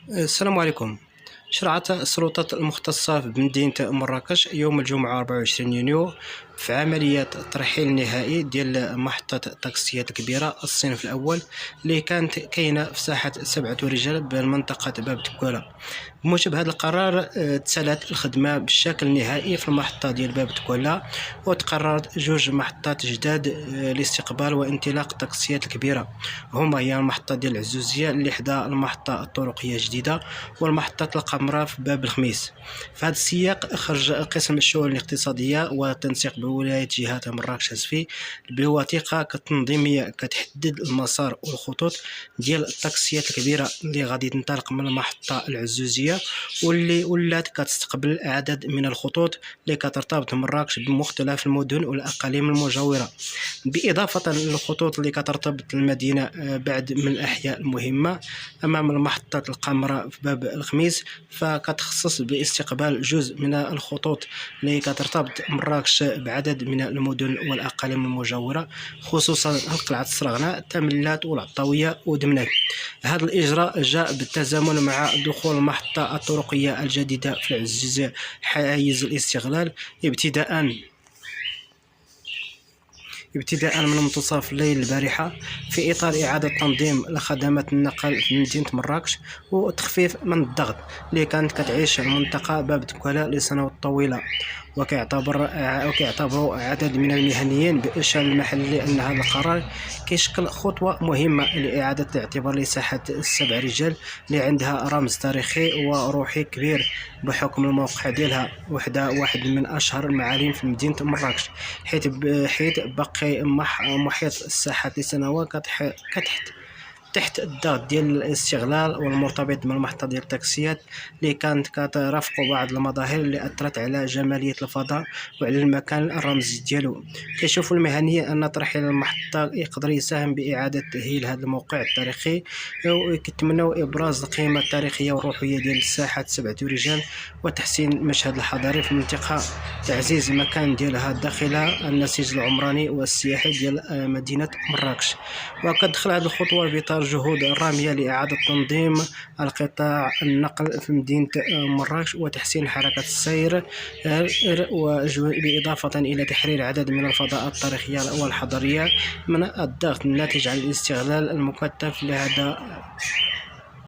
السلام عليكم. شرعت السلطات المختصة بمدينة مراكش يوم الجمعة 24 يونيو في عملية ترحيل نهائي ديال محطة التاكسيات الكبيرة الصنف الأول اللي كانت كاينة في ساحة 7 رجال بالمنطقة باب تكولا. بموجب هذا القرار تسالت الخدمة بالشكل النهائي في المحطة ديال باب تكولا، وتقررت جوج محطات جداد لاستقبال وانطلاق التاكسيات الكبيرة. هي المحطة ديال العزوزية اللي حدا المحطة الطرقية الجديدة، والمحطة القمراء في باب الخميس. في هذا السياق خرج قسم الشؤون الاقتصادية والتنسيق بولاية جهة مراكش اسفي بوثيقة تنظيمية كتحدد المسار والخطوط ديال التاكسيات الكبيرة اللي غادي تنطلق من المحطة العزوزية، واللي ولات كتستقبل عدد من الخطوط اللي كترتبط مراكش بمختلف المدن والأقاليم المجاورة، بإضافة للخطوط اللي كترتبط المدينة بعد من الأحياء المهمة. أمام المحطة القمراء في باب الخميس فكتخصص باستقبال جزء من الخطوط اللي كترتبط مراكش بعدد من المدن والأقاليم المجاورة، خصوصا القلعة الصرغناء، تملات والعطاوية ودمناك. هذا الإجراء جاء بالتزامن مع دخول المحطة الطرقية الجديدة في العزيزية حيز الاستغلال ابتداء من منتصف الليل البارحة، في إطار إعادة تنظيم لخدمات النقل في مدينة مراكش وتخفيف من الضغط اللي كانت كتعيش المنطقة باب تكولا لسنوات طويلة. وكيعتبر عدد من المهنيين بالإرشاد المحلي أن هذا القرار كيشكل خطوة مهمة لإعادة الاعتبار لساحة 7 رجال اللي عندها رمز تاريخي وروحي كبير بحكم الموقع ديالها واحد من أشهر المعالم في مدينة مراكش، حيث بقي محيط الساحة لسنوات تحت الضغط ديال الاستغلال والمرتبط بالمحطة ديال التاكسيات اللي كانت كترافق بعض المظاهر اللي أثرت على جمالية الفضاء وعلى المكان الرمزي ديالو. كيشوف المهنيين أن ترحيل المحطة يقدر يساهم بإعادة تأهيل هذا الموقع التاريخي، ويتمنوا إبراز القيمة التاريخية والروحية ديال ساحة 7 رجال وتحسين المشهد الحضاري في المنطقة، تعزيز المكان ديالها داخلها النسيج العمراني والسياحي ديال مدينة مراكش. وكتدخل هذه الخطوة في إطار جهود رامية لإعادة تنظيم القطاع النقل في مدينة مراكش وتحسين حركة السير، بإضافة إلى تحرير عدد من الفضاءات التاريخية والحضارية من الضغط الناتج عن الاستغلال المكثف لهذا